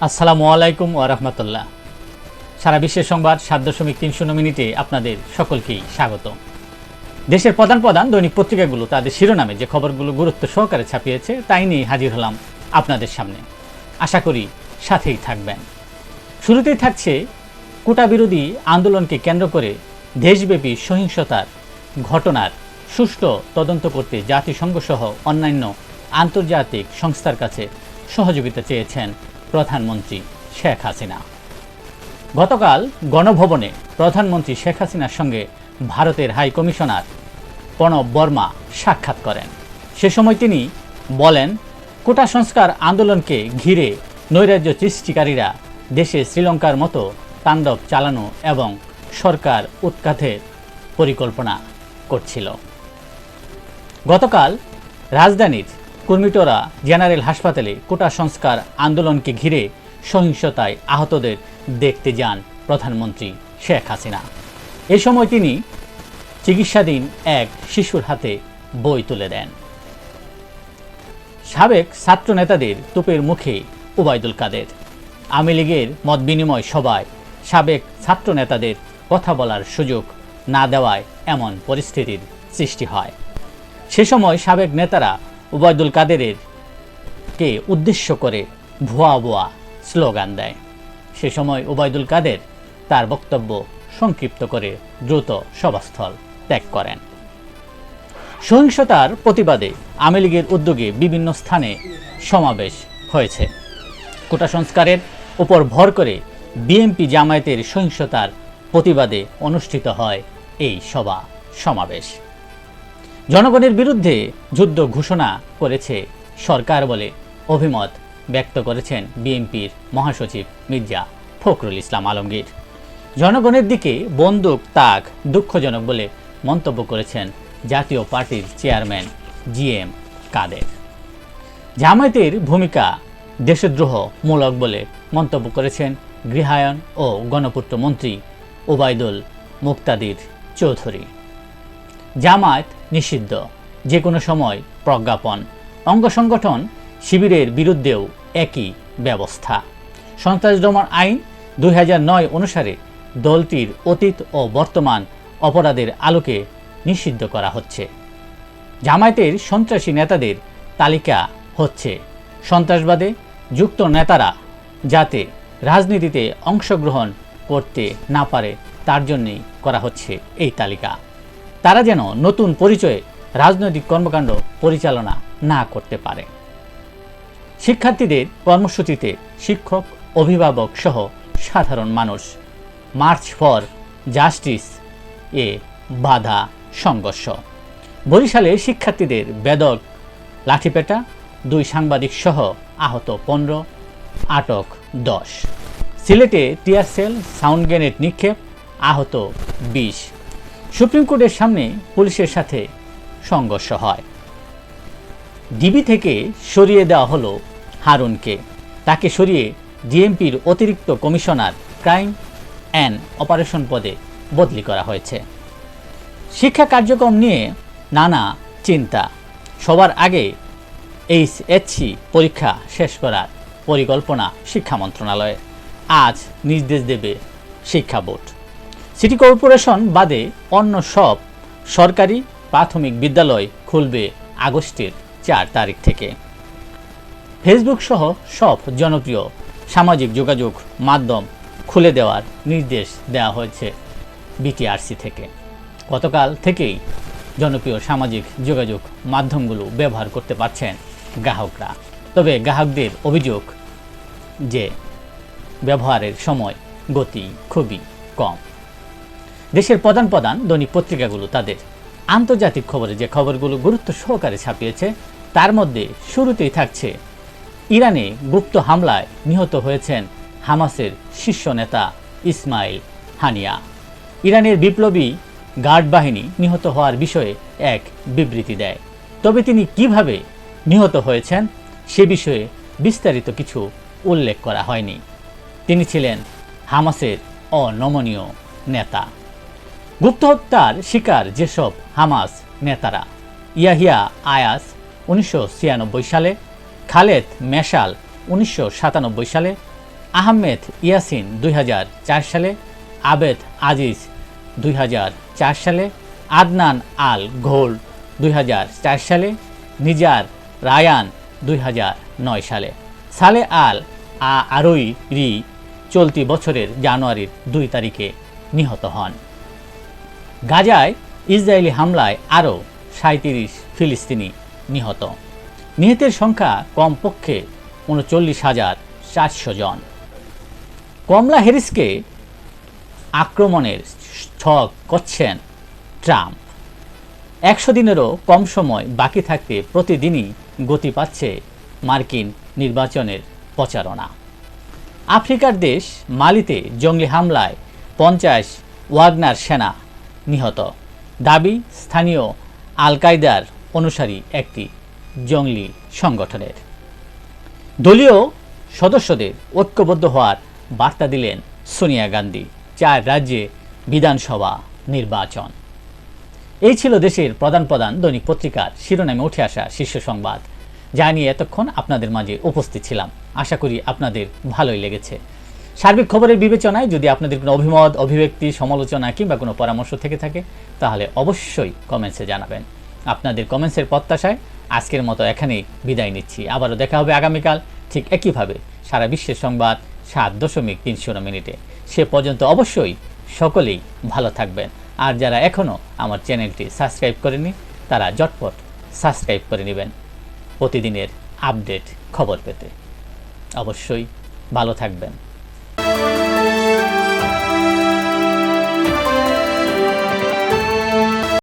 আসসালামু আলাইকুম ওয়া রাহমাতুল্লাহ। সারা বিশ্বের সংবাদ ৭.৩০ মিনিটে আপনাদের সকলকেই স্বাগত। দেশের প্রধান দৈনিক পত্রিকাগুলো তাদের শিরোনামে যে খবরগুলো গুরুত্ব সহকারে ছাপিয়েছে তাই নিয়ে হাজির হলাম আপনাদের সামনে। আশা করি সাথেই থাকবেন। শুরুতেই থাকছে কোটা বিরোধী আন্দোলনকে কেন্দ্র করে দেশব্যাপী সহিংসতার ঘটনার সুষ্ঠু তদন্ত করতে জাতিসংঘ সহ অন্যান্য আন্তর্জাতিক সংস্থার কাছে সহযোগিতা চেয়েছেন প্রধানমন্ত্রী শেখ হাসিনা। গতকাল গণভবনে প্রধানমন্ত্রী শেখ হাসিনার সঙ্গে ভারতের হাই কমিশনার প্রণব বর্মা সাক্ষাৎ করেন। সে সময় তিনি বলেন, কোটা সংস্কার আন্দোলনকে ঘিরে নৈরাজ্য সৃষ্টিকারীরা দেশে শ্রীলঙ্কার মতো তাণ্ডব চালানো এবং সরকার উৎখাতের পরিকল্পনা করছিল। গতকাল রাজধানীর কুর্মিটোরা জেনারেল হাসপাতালে কোটা সংস্কার আন্দোলনকে ঘিরে সহিংসতায় আহতদের দেখতে যান প্রধানমন্ত্রী শেখ হাসিনা। এ সময় তিনি চিকিৎসাধীন এক শিশুর হাতে বই তুলে দেন। সাবেক ছাত্র নেতাদের তোপের মুখে ওবায়দুল কাদের। আওয়ামী লীগের মত বিনিময় সভায় সাবেক ছাত্র নেতাদের কথা বলার সুযোগ না দেওয়ায় এমন পরিস্থিতির সৃষ্টি হয়। সে সময় সাবেক নেতারা ওবায়দুল কাদেরের কে উদ্দেশ্য করে ভুয়া স্লোগান দেয়। সে সময় ওবায়দুল কাদের তার বক্তব্য সংক্ষিপ্ত করে দ্রুত সভাস্থল ত্যাগ করেন। সহিংসতার প্রতিবাদে আওয়ামী লীগের উদ্যোগে বিভিন্ন স্থানে সমাবেশ হয়েছে। কোটা সংস্কারের উপর ভর করে বিএনপি জামায়াতের সহিংসতার প্রতিবাদে অনুষ্ঠিত হয় এই সমাবেশ। জনগণের বিরুদ্ধে যুদ্ধ ঘোষণা করেছে সরকার বলে অভিমত ব্যক্ত করেছেন বিএনপির মহাসচিব মির্জা ফখরুল ইসলাম আলমগীর। জনগণের দিকে বন্দুক তাক দুঃখজনক বলে মন্তব্য করেছেন জাতীয় পার্টির চেয়ারম্যান জিএম কাদের। জামায়াতের ভূমিকা দেশদ্রোহমূলক বলে মন্তব্য করেছেন গৃহায়ন ও গণপূর্ত মন্ত্রী ওবায়দুল মুক্তাদির চৌধুরী। জামায়াত নিষিদ্ধ, যে কোনো সময় প্রজ্ঞাপন। অঙ্গ সংগঠন শিবিরের বিরুদ্ধেও একই ব্যবস্থা। সন্ত্রাস দমন আইন ২০০৯ অনুসারে দলটির অতীত ও বর্তমান অপরাধের আলোকে নিষিদ্ধ করা হচ্ছে। জামায়াতের সন্ত্রাসী নেতাদের তালিকা হচ্ছে সন্ত্রাসবাদে যুক্ত নেতারা যাতে রাজনীতিতে অংশগ্রহণ করতে না পারে তার জন্যই করা হচ্ছে এই তালিকা। তারা যেন নতুন পরিচয়ে রাজনৈতিক কর্মকাণ্ড পরিচালনা না করতে পারে। শিক্ষার্থীদের কর্মসূচিতে শিক্ষক, অভিভাবক সহ সাধারণ মানুষ। মার্চ ফর জাস্টিস এ বাধা সংঘর্ষ। বরিশালে শিক্ষার্থীদের বেদক লাঠিপেটা, 2 সাংবাদিক সহ আহত 15, আটক 10। সিলেটে টিয়ার সেল, সাউন্ড গ্রেনেড নিক্ষেপ, আহত 20। সুপ্রিম কোর্টের সামনে পুলিশের সাথে সংঘর্ষ হয়। ডিবি থেকে সরিয়ে দেওয়া হলো হারুনকে। তাকে সরিয়ে ডিএমপির অতিরিক্ত কমিশনার ক্রাইম অ্যান্ড অপারেশন পদে বদলি করা হয়েছে। শিক্ষা কার্যক্রম নিয়ে নানা চিন্তা। সবার আগে এইচএসসি পরীক্ষা শেষ করার পরিকল্পনা শিক্ষা মন্ত্রণালয়ের। আজ নির্দেশ দেবে শিক্ষা বোর্ড। সিটি কর্পোরেশন বাদে অন্য সব সরকারি প্রাথমিক বিদ্যালয় খুলবে আগস্টের 4 তারিখ থেকে। ফেসবুক সহ সব জনপ্রিয় সামাজিক যোগাযোগ মাধ্যম খুলে দেওয়ার নির্দেশ দেওয়া হয়েছে বিটিআরসি থেকে। গতকাল থেকেই জনপ্রিয় সামাজিক যোগাযোগ মাধ্যমগুলো ব্যবহার করতে পারছেন গ্রাহকরা। তবে গ্রাহকদের অভিযোগ যে ব্যবহারের সময় গতি খুবই কম। দেশের প্রধান দৈনিক পত্রিকাগুলো তাদের আন্তর্জাতিক খবরে যে খবরগুলো গুরুত্ব সহকারে ছাপিয়েছে তার মধ্যে শুরুতেই থাকছে ইরানে গুপ্ত হামলায় নিহত হয়েছেন হামাসের শীর্ষ নেতা ইসমাইল হানিয়া। ইরানের বিপ্লবী গার্ড বাহিনী নিহত হওয়ার বিষয়ে এক বিবৃতি দেয়। তবে তিনি কিভাবে নিহত হয়েছেন সে বিষয়ে বিস্তারিত কিছু উল্লেখ করা হয়নি। তিনি ছিলেন হামাসের অনমনীয় নেতা। গুপ্ত হত্যার শিকার যেসব হামাস নেতারা ইয়াহিয়া আয়াস 1996 সালে, খালেদ মেশাল 1997 সালে, আহমেদ ইয়াসিন 2004 সালে, আবেদ আজিজ 2004 সালে, আদনান আল ঘোল 2004 সালে, নিজার রায়ান 2009 সালে, সালে আল আরোইরি চলতি বছরের জানুয়ারির 2 তারিখে নিহত হন। গাজায় ইসরায়েলি হামলায় আরও 37 ফিলিস্তিনি নিহত। নিহতের সংখ্যা কমপক্ষে 39,400 জন। কমলা হ্যারিসকে আক্রমণের ছক করছেন ট্রাম্প। 100 দিনেরও কম সময় বাকি থাকতে প্রতিদিনই গতি পাচ্ছে মার্কিন নির্বাচনের প্রচারণা। আফ্রিকার দেশ মালিতে জঙ্গি হামলায় 50 ওয়াগনার সেনা নিহত। দাবি স্থানীয় আল কায়দার অনুসারী একটি জঙ্গি সংগঠনের। দলীয় সদস্যদের ঐক্যবদ্ধ হওয়ার বার্তা দিলেন সোনিয়া গান্ধী। 4 রাজ্যে বিধানসভা নির্বাচন। এই ছিল দেশের প্রধান প্রধান দৈনিক পত্রিকার শিরোনামে উঠে আসা শীর্ষ সংবাদ, যা নিয়ে এতক্ষণ আপনাদের মাঝে উপস্থিত ছিলাম। আশা করি আপনাদের ভালোই লেগেছে। সার্বিক খবরের বিবেচনায় যদি আপনাদের কোনো অভিমত, অভিব্যক্তি, সমালোচনা কিংবা কোনো পরামর্শ থেকে থাকে তাহলে অবশ্যই কমেন্টসে জানাবেন। আপনাদের কমেন্টসের প্রত্যাশায় আজকের মতো এখানেই বিদায় নিচ্ছি। আবারও দেখা হবে আগামীকাল ঠিক একইভাবে সারা বিশ্বের সংবাদ 7.3 মিনিটে। সে পর্যন্ত অবশ্যই সকলেই ভালো থাকবেন। আর যারা এখনও আমার চ্যানেলটি সাবস্ক্রাইব করেনি তারা ঝটপট সাবস্ক্রাইব করে নেবেন প্রতিদিনের আপডেট খবর পেতে। অবশ্যই ভালো থাকবেন।